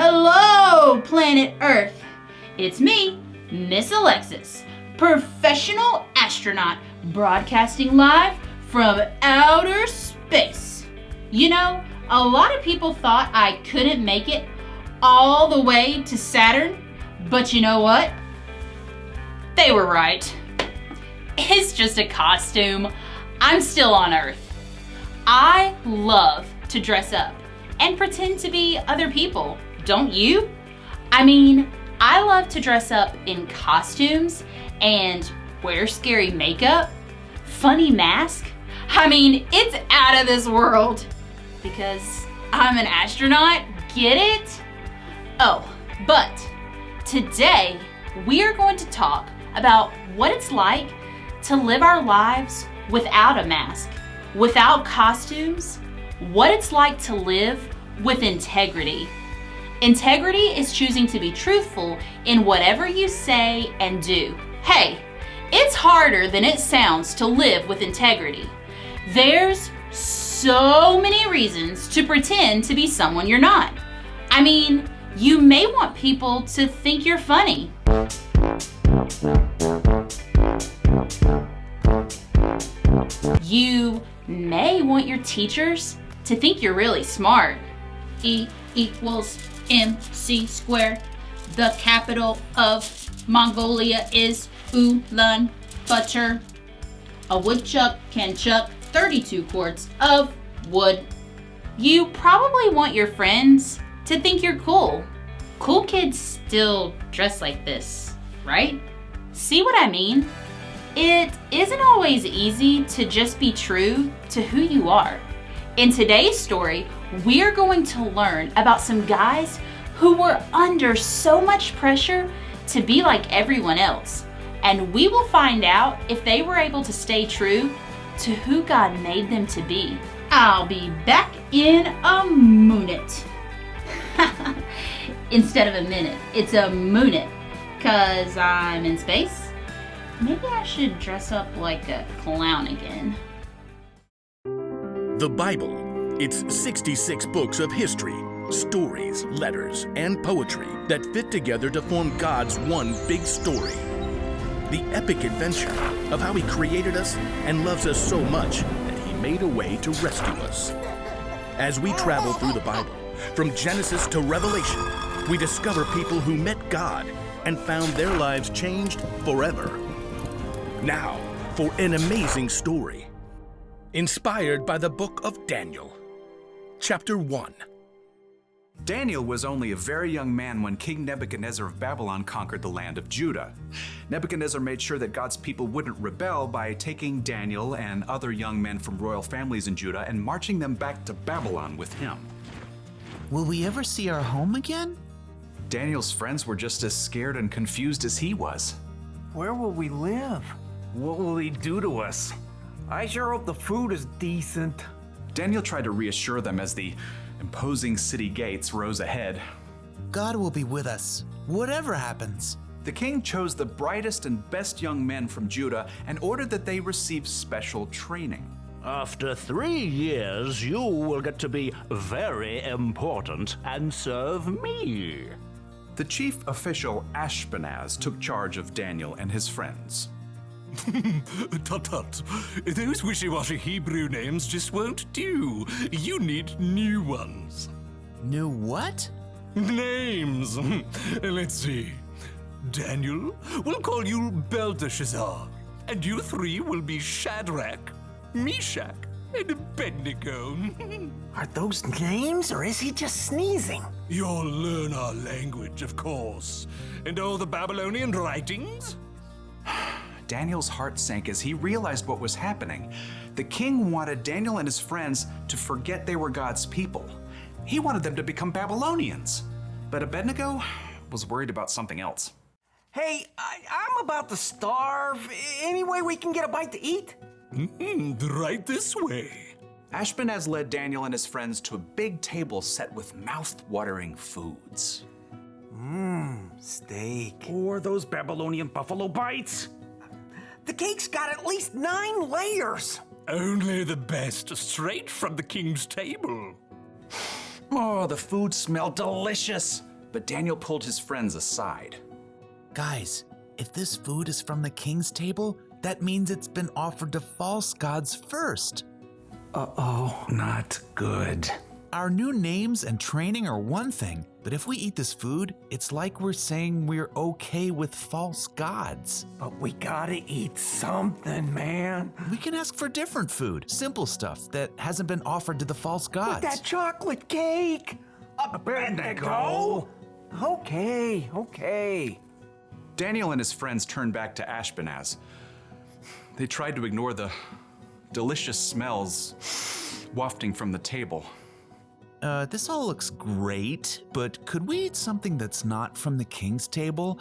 Hello, planet Earth. It's me, Miss Alexis, professional astronaut, broadcasting live from outer space. You know, a lot of people thought I couldn't make it all the way to Saturn, but you know what? They were right. It's just a costume. I'm still on Earth. I love to dress up and pretend to be other people. Don't you? I mean, I love to dress up in costumes and wear scary makeup, funny mask. I mean, it's out of this world because I'm an astronaut, get it? Oh, but today we are going to talk about what it's like to live our lives without a mask, without costumes, what it's like to live with integrity. Integrity is choosing to be truthful in whatever you say and do. Hey, it's harder than it sounds to live with integrity. There's so many reasons to pretend to be someone you're not. I mean, you may want people to think you're funny. You may want your teachers to think you're really smart. E equals MC squared. The capital of Mongolia is Ulaanbaatar. A woodchuck can chuck 32 quarts of wood. You probably want your friends to think you're cool. Cool kids still dress like this, right? See what I mean? It isn't always easy to just be true to who you are. In today's story, we're going to learn about some guys who were under so much pressure to be like everyone else. And we will find out if they were able to stay true to who God made them to be. I'll be back in a minute. Instead of a minute, it's a moonit, 'cause I'm in space. Maybe I should dress up like a clown again. The Bible. It's 66 books of history, stories, letters, and poetry that fit together to form God's one big story. The epic adventure of how He created us and loves us so much that He made a way to rescue us. As we travel through the Bible, from Genesis to Revelation, we discover people who met God and found their lives changed forever. Now, for an amazing story, inspired by the book of Daniel. Chapter 1. Daniel was only a very young man when King Nebuchadnezzar of Babylon conquered the land of Judah. Nebuchadnezzar made sure that God's people wouldn't rebel by taking Daniel and other young men from royal families in Judah and marching them back to Babylon with him. Will we ever see our home again? Daniel's friends were just as scared and confused as he was. Where will we live? What will he do to us? I sure hope the food is decent. Daniel tried to reassure them as the imposing city gates rose ahead. God will be with us, whatever happens. The king chose the brightest and best young men from Judah and ordered that they receive special training. After 3 years, you will get to be very important and serve me. The chief official Ashpenaz took charge of Daniel and his friends. Tut-tut. Those wishy-washy Hebrew names just won't do. You need new ones. New what? Names. Let's see. Daniel, we'll call you Belteshazzar. And you three will be Shadrach, Meshach, and Abednego. Are those names, or is he just sneezing? You'll learn our language, of course. And all the Babylonian writings? Daniel's heart sank as he realized what was happening. The king wanted Daniel and his friends to forget they were God's people. He wanted them to become Babylonians. But Abednego was worried about something else. Hey, I'm about to starve. Any way we can get a bite to eat? Right this way. Ashpenaz led Daniel and his friends to a big table set with mouth-watering foods. Steak. Or those Babylonian buffalo bites. The cake's got at least 9 layers. Only the best, straight from the king's table. Oh, the food smelled delicious. but Daniel pulled his friends aside. Guys, if this food is from the king's table, that means it's been offered to false gods first. Uh-oh, not good. Our new names and training are one thing, but if we eat this food, it's like we're saying we're okay with false gods. But we gotta eat something, man. We can ask for different food, simple stuff that hasn't been offered to the false gods. That chocolate cake! Abednego! Okay. Daniel and his friends turned back to Ashpenaz. They tried to ignore the delicious smells wafting from the table. This all looks great, but could we eat something that's not from the king's table?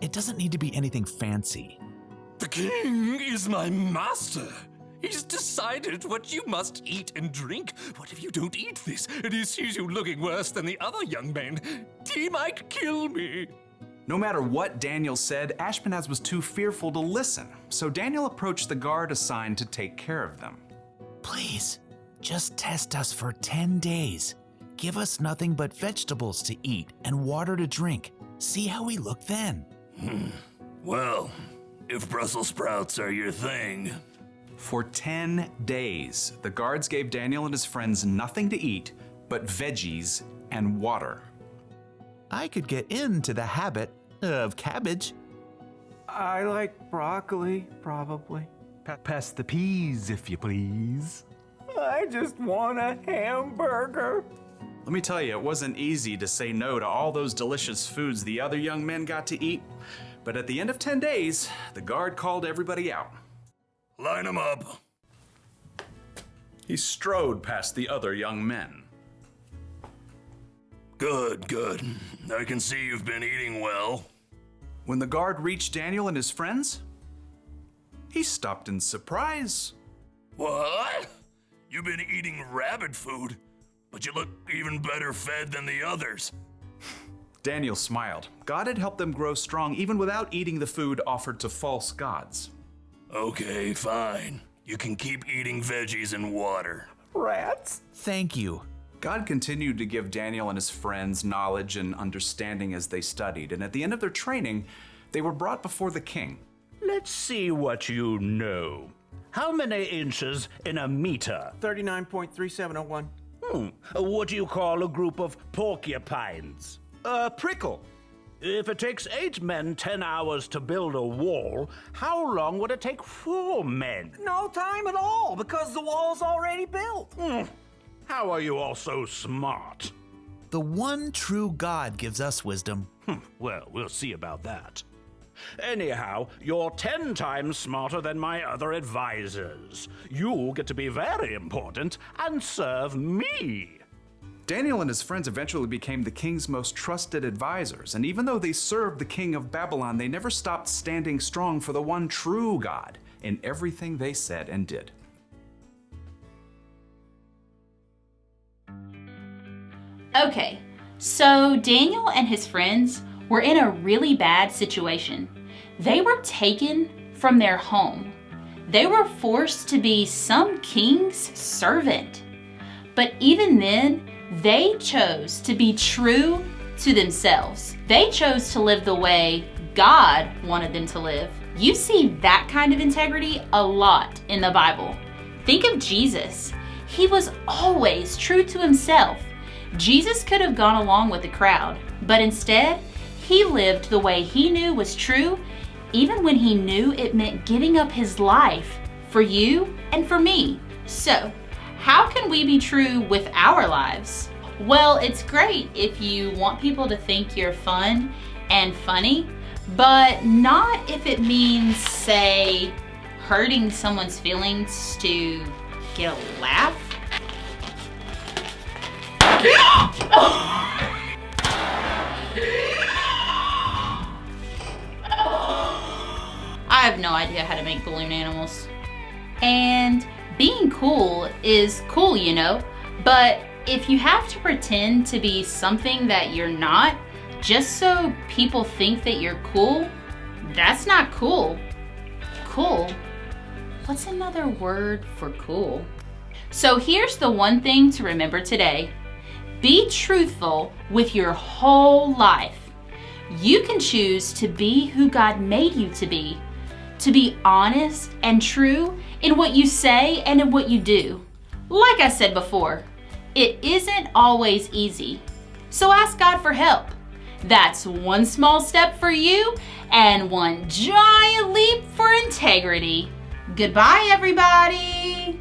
It doesn't need to be anything fancy. The king is my master. He's decided what you must eat and drink. What if you don't eat this and he sees you looking worse than the other young men? He might kill me. No matter what Daniel said, Ashpenaz was too fearful to listen, so Daniel approached the guard assigned to take care of them. Please, just test us for 10 days. Give us nothing but vegetables to eat and water to drink. See how we look then. Well, if Brussels sprouts are your thing. For 10 days, the guards gave Daniel and his friends nothing to eat but veggies and water. I could get into the habit of cabbage. I like broccoli, probably. Pass the peas, if you please. I just want a hamburger. Let me tell you, it wasn't easy to say no to all those delicious foods the other young men got to eat. But at the end of 10 days, the guard called everybody out. Line them up. He strode past the other young men. Good. I can see you've been eating well. When the guard reached Daniel and his friends, he stopped in surprise. What? You've been eating rabbit food, but you look even better fed than the others. Daniel smiled. God had helped them grow strong even without eating the food offered to false gods. Okay, fine. You can keep eating veggies and water. Rats? Thank you. God continued to give Daniel and his friends knowledge and understanding as they studied, and at the end of their training, they were brought before the king. Let's see what you know. How many inches in a meter? 39.3701. What do you call a group of porcupines? A prickle. If it takes 8 men 10 hours to build a wall, how long would it take 4 men? No time at all, because the wall's already built. How are you all so smart? The one true God gives us wisdom. Well, we'll see about that. Anyhow, you're 10 times smarter than my other advisors. You get to be very important and serve me. Daniel and his friends eventually became the king's most trusted advisors, and even though they served the king of Babylon, they never stopped standing strong for the one true God in everything they said and did. Okay, so Daniel and his friends were in a really bad situation. They were taken from their home. They were forced to be some king's servant. But even then, they chose to be true to themselves. They chose to live the way God wanted them to live. You see that kind of integrity a lot in the Bible. Think of Jesus. He was always true to himself. Jesus could have gone along with the crowd, but instead, he lived the way he knew was true, even when he knew it meant giving up his life for you and for me. So, how can we be true with our lives? Well, it's great if you want people to think you're fun and funny, but not if it means, say, hurting someone's feelings to get a laugh. I have no idea how to make balloon animals. And being cool is cool, you know, but if you have to pretend to be something that you're not, just so people think that you're cool, that's not cool. Cool? What's another word for cool? So here's the one thing to remember today. Be truthful with your whole life. You can choose to be who God made you to be honest and true in what you say and in what you do. Like I said before, it isn't always easy. So ask God for help. That's one small step for you and one giant leap for integrity. Goodbye, everybody.